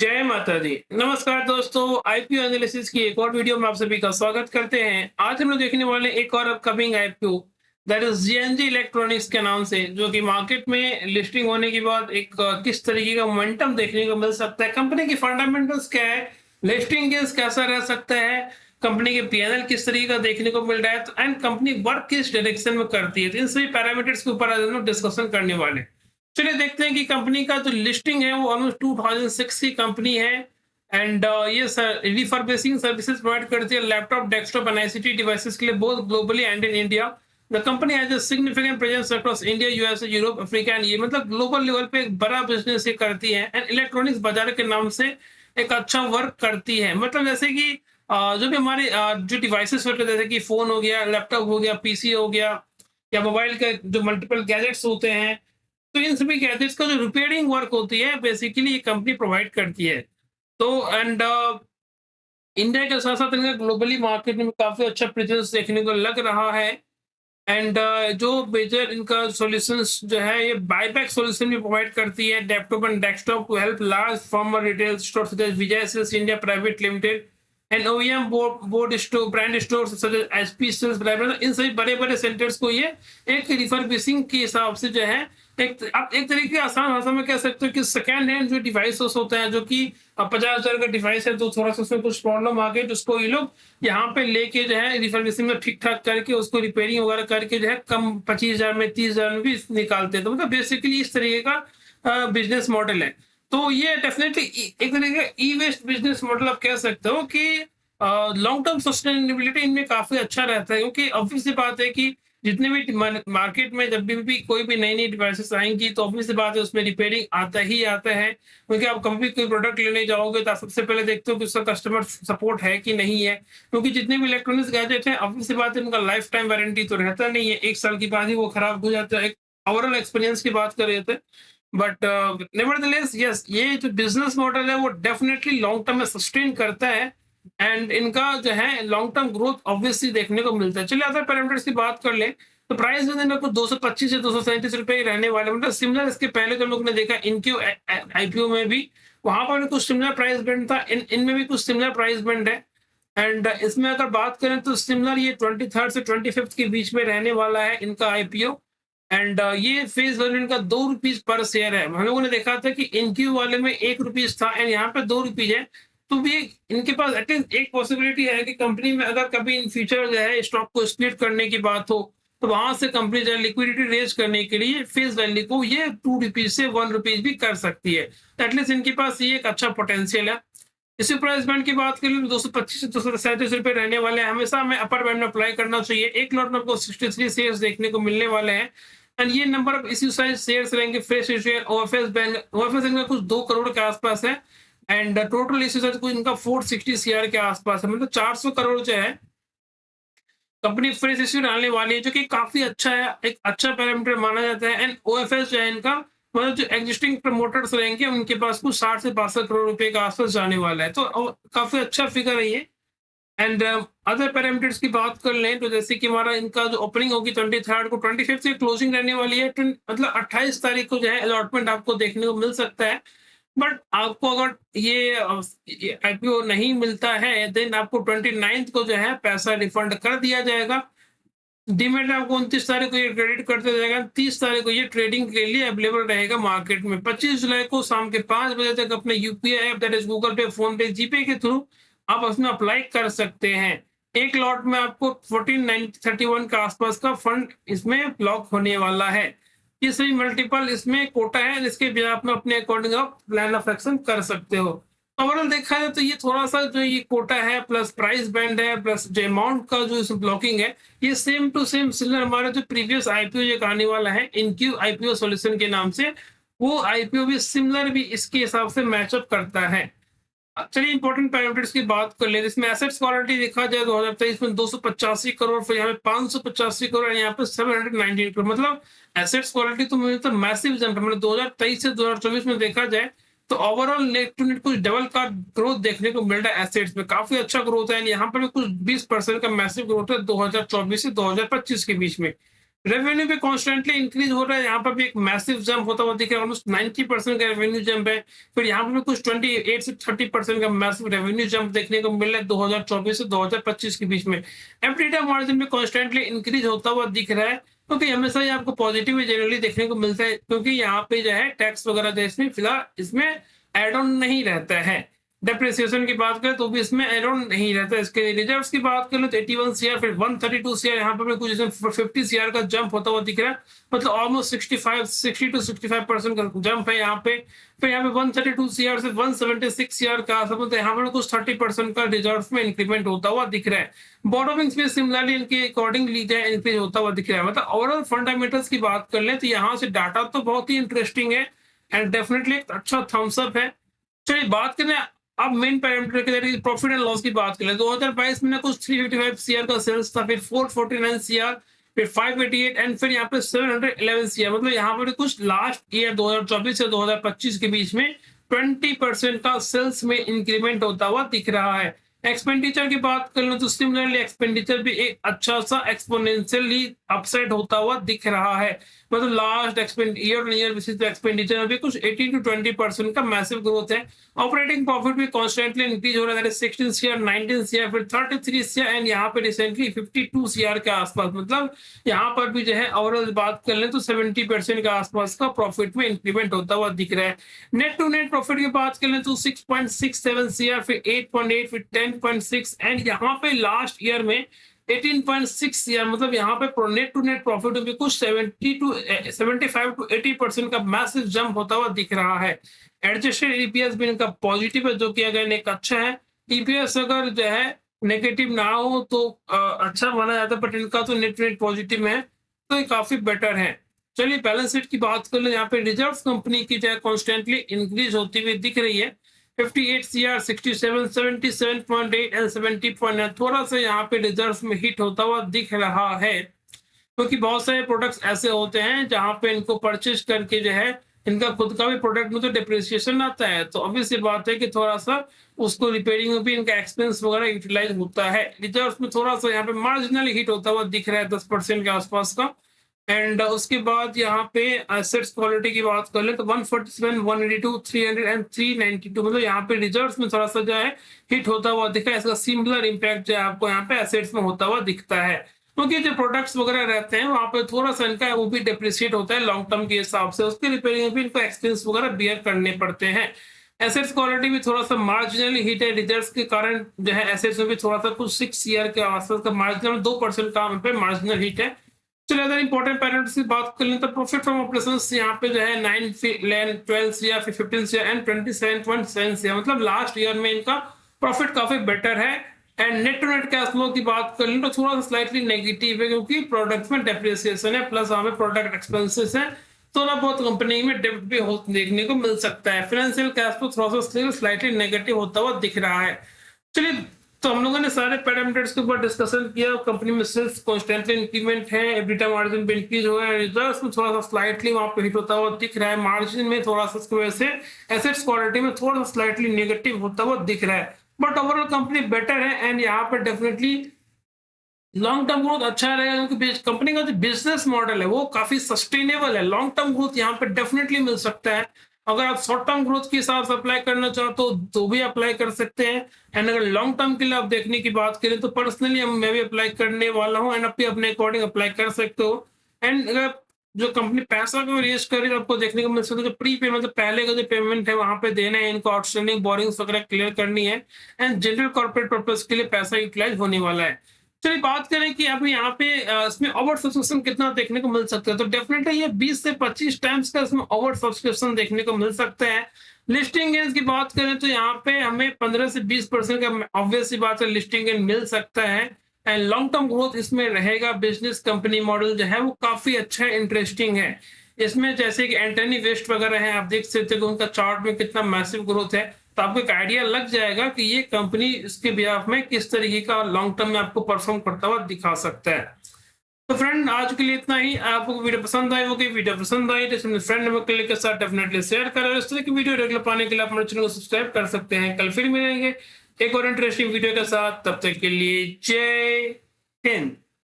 जय माता दी। नमस्कार दोस्तों, आईपीओ एनालिसिस की एक और वीडियो में आप सभी का स्वागत करते हैं। आज हम लोग देखने वाले एक और upcoming IPO that is GNG electronics के नाम से, जो कि मार्केट में लिस्टिंग होने के बाद किस तरीके का मोमेंटम देखने को मिल सकता है, कंपनी की फंडामेंटल्स क्या है, लिस्टिंग केस कैसा रह सकता है, कंपनी के पीएनएल किस तरीके का देखने को मिल रहा है, एंड कंपनी वर्क किस डायरेक्शन में करती है। तो इन सभी पैरामीटर्स के ऊपर आज हम लोग डिस्कशन करने वाले हैं। चलिए देखते हैं कि कंपनी का जो लिस्टिंग है वो ऑलमोस्ट 2006 की कंपनी है। एंड ये रिफर्बिशिंग सर्विसेज प्रोवाइड करती है laptop, desktop and ICT devices के लिए, both globally and in India. The company has a significant presence across India, USA, Europe, Africa and ये मतलब ग्लोबल लेवल पे एक बड़ा बिजनेस ये करती है एंड इलेक्ट्रॉनिक्स बाजार के नाम से एक अच्छा वर्क करती है। मतलब जैसे कि जो भी हमारे जो डिवाइसेस होते हैं, जैसे कि फोन हो गया, लैपटॉप हो गया, पीसी हो गया, या मोबाइल के जो मल्टीपल गैजेट्स होते हैं, तो इन सभी गैजेट्स का जो रिपेयरिंग वर्क होती है बेसिकली ये कंपनी प्रोवाइड करती है। तो एंड इंडिया के साथ साथ इनका ग्लोबली मार्केट में काफी अच्छा प्रेजेंस देखने को लग रहा है। एंड जो मेजर इनका सॉल्यूशंस जो है, ये बायबैक सॉल्यूशन भी प्रोवाइड करती है laptop and desktop to help large former retail store such as Vijay sales India private limited and OEM board store brand store such as HP sales private. इन सभी बड़े बड़े सेंटर्स को ये एक रिफर्बिशिंग के हिसाब से जो है, एक आप एक तरीके आसान भाषा में कह सकते हो कि सेकेंड हैंड जो डिवाइसेस होते हैं, जो कि 50,000 का डिवाइस है तो थोड़ा सा उसमें कुछ प्रॉब्लम आ गई, तो उसको ये लोग यहाँ पे लेके जो है रिफर्बिशिंग में ठीक ठाक करके उसको रिपेयरिंग वगैरह करके जो है कम 25,000 में 30,000 में भी निकालते हैं। तो मतलब बेसिकली इस तरीके का बिजनेस मॉडल है। तो ये डेफिनेटली एक तरीके का ई वेस्ट बिजनेस मॉडल आप कह सकते हो कि लॉन्ग टर्म सस्टेनेबिलिटी इनमें काफी अच्छा रहता है, क्योंकि ऑब्वियस सी बात है कि जितने भी मार्केट में जब भी कोई भी नई नई डिवाइसेस आएंगी तो ऑब्वियस सी बात है उसमें रिपेयरिंग आता ही आता है। क्योंकि आप कभी भी कोई प्रोडक्ट लेने जाओगे तो आप सबसे पहले देखते हो कि उसका कस्टमर सपोर्ट है कि नहीं है। क्योंकि जितने भी इलेक्ट्रॉनिक्स गैजेट हैं ऑब्वियस सी बात है उनका लाइफ टाइम वारंटी तो रहता नहीं है, 1 साल के बाद ही वो खराब हो जाता है। एक ओवरऑल एक्सपीरियंस की बात कर रहे थे। बट नेवरदलेस यस, ये जो बिजनेस मॉडल है वो डेफिनेटली लॉन्ग टर्म में सस्टेन करता है एंड इनका जो है लॉन्ग टर्म ग्रोथ ऑब्वियसली देखने को मिलता है। चलिए अदर पैरामीटर्स की बात कर लें तो प्राइस में इनका कुछ 225 से 237 रुपए ही रहने वाले, मतलब सिमिलर इसके पहले जो लोग ने देखा इनक्यू आईपीओ में भी, वहां पर भी कुछ सिमिलर प्राइस बैंड था, इनमें भी कुछ सिमिलर प्राइस बैंड है। एंड इसमें अगर बात करें तो सिमिलर ये 23rd से 25th के बीच में रहने वाला है इनका आईपीओ। एंड ये फेस वैल्यू इनका 2 रुपीज पर शेयर है। हम लोगों ने देखा था कि इनक्यू वाले में 1 रुपीज था एंड यहाँ पे 2 रुपीज है। तो भी इनके पास एटलीस्ट एक पॉसिबिलिटी है कि कंपनी में अगर कभी इन फ्यूचर जो है स्टॉक को स्प्लिट करने की बात हो, तो वहां से कंपनी जो है लिक्विडिटी रेज करने के लिए फेस वैल्यू को ये 2 रुपीज से 1 रुपीज भी कर सकती है। तो एटलीस्ट इनके पास ये एक अच्छा पोटेंशियल है। इसी प्राइस बैंड की बात करें तो 225 से 237 रुपए रहने वाले हैं। हमेशा हमें अपर बैंड में अप्लाई करना चाहिए। एक लॉट में आपको 63 शेयर्स देखने को मिलने वाले हैं एंड ये number of issue size shares रहेंगे fresh share OFS bank. OFS इनका कुछ 2 करोड़ के आसपास है एंड टोटल इश्यू साइज कुछ इनका 460 सीआर के आसपास है, मतलब 400 करोड़ जो है कंपनी फ्रेश इश्यू डालने वाली है, जो कि काफी अच्छा है, एक अच्छा पैरामीटर माना जाता है। एंड ओएफएस जो है इनका, मतलब जो एग्जिस्टिंग प्रमोटर्स रहेंगे उनके पास कुछ 60 से 62 करोड़ रुपए के आसपास जाने वाला है, तो काफी अच्छा फिगर है ये। एंड अदर पैरामीटर्स की बात कर लें तो जैसे कि हमारा इनका जो ओपनिंग होगी 23rd को, 25th से क्लोजिंग रहने वाली है, मतलब 28 तारीख को जो है अलॉटमेंट आपको देखने को मिल सकता है। बट आपको अगर ये आईपीओ नहीं मिलता है देन आपको 29th को जो है पैसा रिफंड कर दिया जाएगा। डीमेट आपको 29 तारीख को ये क्रेडिट कर दिया जाएगा, 30 तारीख को ये ट्रेडिंग के लिए अवेलेबल रहेगा मार्केट में। 25 जुलाई को शाम के 5 बजे तक अपने UPI app that is Google पे, फोन पे, जीपे के थ्रू आप उसमें अप्लाई कर सकते हैं। एक लॉट में आपको 14,931 के आसपास का फंड इसमें ब्लॉक होने वाला है। ये सभी मल्टीपल इसमें कोटा है जिसके बिना आप अपने अकॉर्डिंग आप प्लान ऑफ एक्शन कर सकते हो। ओवरऑल देखा जाए तो ये थोड़ा सा जो ये कोटा है प्लस प्राइस बैंड है प्लस जो अमाउंट का जो ब्लॉकिंग है, ये सेम टू सेम सिमिलर हमारा जो प्रीवियस आईपीओ ये आने वाला है इनक्यू आईपीओ सॉल्यूशन के नाम से, वो आईपीओ भी सिमिलर भी इसके हिसाब से मैचअप करता है। चलिए इंपॉर्टेंट पैरामीटर्स की बात कर ले, इसमें एसेट्स क्वालिटी देखा जाए 2023 में 285 करोड़, फिर यहाँ पे 585 करोड़, यहाँ पे 719 करोड़, मतलब एसेट्स क्वालिटी तो मुझे तो मैसिव जंप है। मतलब 2023 से 2024 में देखा जाए तो ओवरऑल नेट टू नेट कुछ डबल का ग्रोथ देखने को मिल रहा है। एसेट्स में काफी अच्छा ग्रोथ है, यहाँ पर भी कुछ 20% का मैसिव ग्रोथ है 2024 से 2025 के बीच में। रेवेन्यू भी कॉन्स्टेंटली इंक्रीज हो रहा है, यहाँ पर भी एक मैसिव जंप होता हुआ दिख रहा है, ऑलमोस्ट 90% का रेवेन्यू जंप है। फिर यहाँ पर भी कुछ 28 से 30% का मैसिव रेवेन्यू जंप देखने को मिल रहा है 2024 से 2025 के बीच में। एबिटा मार्जिन भी कॉन्स्टेंटली इंक्रीज होता हुआ दिख रहा है, क्योंकि हमेशा ही आपको पॉजिटिव जनरली देखने को मिलता है, क्योंकि यहाँ पे जो है टैक्स वगैरह जो इसमें फिलहाल इसमें एड ऑन नहीं रहता है। डेप्रिसिएशन की बात करें तो भी इसमें एड ऑन नहीं रहता है। इसके रिजर्व्स की बात करें तो 81 सीआर, फिर 132 सीआर, यहाँ पर भी कुछ 50 सीआर का जंप होता हुआ दिख रहा है, मतलब ऑलमोस्ट 60 to 65% का जंप है यहाँ पे। फिर यहाँ पे 132 सीआर से 176 सीआर का मतलब यहाँ पर कुछ 30% का रिजर्व में इंक्रीमेंट होता हुआ दिख रहा है। बोरोविंग्स भी सिमिलरली इनके अकॉर्डिंगली इंक्रीज होता हुआ दिख रहा है। मतलब ओवरऑल फंडामेंटल्स की बात कर ले तो यहाँ से डाटा तो बहुत ही इंटरेस्टिंग है एंड डेफिनेटली एक अच्छा थम्स अप है। चलिए बात करें अब मेन पैरामीटर के प्रॉफिट एंड लॉस की बात करें। 2022 में कुछ 355 सीआर का सेल्स था, फिर 449 सीआर, फिर 588 एंड फिर यहाँ पे 711 सीआर। मतलब यहाँ पर कुछ लास्ट ईयर 2024 से 2025 के बीच में 20% का सेल्स में इंक्रीमेंट होता हुआ दिख रहा है। एक्सपेंडिचर की बात कर लो तो सिमिलरली एक्सपेंडिचर भी एक अच्छा सा एक्सपोनेंशियली अपसाइड होता हुआ दिख रहा है। मतलब लास्ट ईयर ईयर बेसिस पे एक्सपेंडिचर में भी कुछ 18 to 20% का मैसिव ग्रोथ है। ऑपरेटिंग प्रॉफिट भी कॉन्स्टेंटली इंक्रीज हो रहा है, 16 सीआर, 19 सीआर, फिर 33 सीआर एंड यहाँ पे रिसेंटली 52 सीआर के आसपास। मतलब यहाँ पर भी जो है ओवरऑल बात कर ले तो 70% के आसपास का प्रॉफिट में इंक्रीमेंट होता हुआ दिख रहा है। नेट टू नेट प्रॉफिट की बात कर ले तो 6.67 सीआर, फिर 8.8, फिर 10.6 एंड यहाँ पे लास्ट ईयर में 18.6 सीआर। मतलब यहाँ पे नेट टू नेट प्रॉफिट में कुछ 75 to 80% का मैसिव जंप होता हुआ दिख रहा है। एडजस्टेड ईपीएस भी इनका पॉजिटिव है, जो कि अगर एक अच्छा है। ईपीएस अगर जो है नेगेटिव ना हो तो अच्छा माना जाता है, बट इनका तो नेट नेट पॉजिटिव है, तो ये काफी बेटर है। चलिए बैलेंस शीट की बात कर ले। यहाँ पे रिजर्व कंपनी की जो है कॉन्स्टेंटली इंक्रीज होती हुई दिख रही है। 58 सीआर, 67, 77.8 एंड 70.9। थोड़ा सा यहाँ पे रिजर्व में हिट होता हुआ दिख रहा है, क्योंकि बहुत सारे प्रोडक्ट्स ऐसे होते हैं जहां पे इनको परचेज करके जो है इनका खुद का भी प्रोडक्ट में तो डिप्रिसिएशन आता है, तो obvious सी बात है कि थोड़ा सा उसको रिपेयरिंग में भी इनका एक्सपेंस वगैरह यूटिलाइज होता है। रिजर्व में थोड़ा सा यहाँ पे मार्जिनली हिट होता हुआ दिख रहा है 10% के आसपास का। एंड उसके बाद यहाँ पे एसेट्स क्वालिटी की बात कर ले तो 147, 182, 300 एंड 392। मतलब यहाँ पे रिजर्व्स में थोड़ा सा जो है हिट होता हुआ दिखा है। इसका सिमिलर इम्पैक्ट जो है आपको यहाँ पे एसेट्स में होता हुआ दिखता है, क्योंकि जो प्रोडक्ट्स वगैरह रहते हैं वहां पे थोड़ा सा इनका वो भी डिप्रिशिएट होता है लॉन्ग टर्म के हिसाब से, उसके रिपेयरिंग भी इनको एक्सपेंस वगैरह बियर करने पड़ते हैं। एसेट्स क्वालिटी भी थोड़ा सा मार्जिनली हिट है, रिजर्व्स के कारण जो है एसेट्स में भी थोड़ा सा कुछ 6 ईयर के आसपास का मार्जिनल 2% का पे मार्जिनल हिट है। चलिए अदर इंपॉर्टेंट पैरामीटर्स की बात कर लें तो प्रॉफिट फ्रॉम ऑपरेशंस यहाँ पे जो है 9, 12 सीआर, फिर 15 सीआर एंड 27.7 सीआर। मतलब लास्ट ईयर में इनका प्रॉफिट काफी बेटर है। And net to net cash flow की बात कर लें तो थोड़ा सा स्लाइटली नेगेटिव है, क्योंकि प्रोडक्ट में डेप्रिसिएशन है प्लस हमें प्रोडक्ट एक्सपेंसेस है, थोड़ा बहुत कंपनी में डेब्ट भी देखने को मिल सकता है। फाइनेंशियल कैश फ्लो थोड़ा सा स्लाइटली नेगेटिव होता हुआ दिख रहा है। चलिए तो हम लोगों ने सारे पैरामीटर्स के ऊपर डिस्कशन किया। कंपनी में सेल्स कॉन्स्टेंटली इंक्रीमेंट है, एबिटा मार्जिन भी इंक्रीज हो रहा है, रिजर्व्स में थोड़ा सा स्लाइटली वहां पे हिट होता हुआ दिख रहा है, मार्जिन में थोड़ा सा इसकी वजह से एसेट्स क्वालिटी में थोड़ा सा स्लाइटली नेगेटिव होता हुआ दिख रहा है, बट ओवरऑल कंपनी बेटर है। एंड यहाँ पर डेफिनेटली लॉन्ग टर्म ग्रोथ अच्छा रहेगा, क्योंकि कंपनी का जो बिजनेस मॉडल है वो काफी सस्टेनेबल है। लॉन्ग टर्म ग्रोथ यहाँ पे डेफिनेटली मिल सकता है। अगर आप शॉर्ट टर्म ग्रोथ के हिसाब से अप्लाई करना चाहते हो तो भी अप्लाई कर सकते हैं, एंड अगर लॉन्ग टर्म के लिए आप देखने की बात करें तो पर्सनली मैं भी अप्लाई करने वाला हूँ, एंड आप भी अपने अकॉर्डिंग अप्लाई कर सकते हो। एंड अगर जो कंपनी पैसा को रेज कर रही है आपको देखने को मिल सकता है, जो प्री पेमेंट मतलब पहले का जो पेमेंट है वहां पे देना है, इनको आउटस्टैंडिंग बोरिंग्स वगैरह क्लियर करनी है, एंड जनरल कॉर्पोरेट पर्पस के लिए पैसा यूटिलाइज होने वाला है। चलिए बात करें कि अभी यहाँ पे इसमें ओवर सब्सक्रिप्शन कितना देखने को मिल सकता है, तो डेफिनेटली ये 20 से 25 टाइम्स का इसमें ओवर सब्सक्रिप्शन देखने को मिल सकता है। लिस्टिंग गेन्स की बात करें तो यहाँ पे हमें 15 से 20% का ऑब्वियस सी बात है लिस्टिंग गेन मिल सकता है, एंड लॉन्ग टर्म ग्रोथ इसमें रहेगा। बिजनेस कंपनी मॉडल जो है वो काफी अच्छा है, इंटरेस्टिंग है। इसमें जैसे कि एंटनी वेस्ट वगैरह है, आप देख सकते हो उनका चार्ट में कितना मैसिव ग्रोथ है, तो आपको एक आइडिया लग जाएगा कि ये कंपनी इसके बिहाफ में किस तरीके का लॉन्ग टर्म में आपको परफॉर्म करता हुआ दिखा सकता है। तो फ्रेंड आज के लिए इतना ही। आपको वीडियो पसंद आई होगी, वीडियो पसंद आई तो अपने फ्रेंड नंबर के साथ डेफिनेटली शेयर करें। इस तरह की वीडियो रेगुलर पाने के लिए आप हमारे चैनल को सब्सक्राइब कर सकते हैं। कल फिर मिलेंगे एक और इंटरेस्टिंग वीडियो के साथ, तब तक के लिए जय हिंद।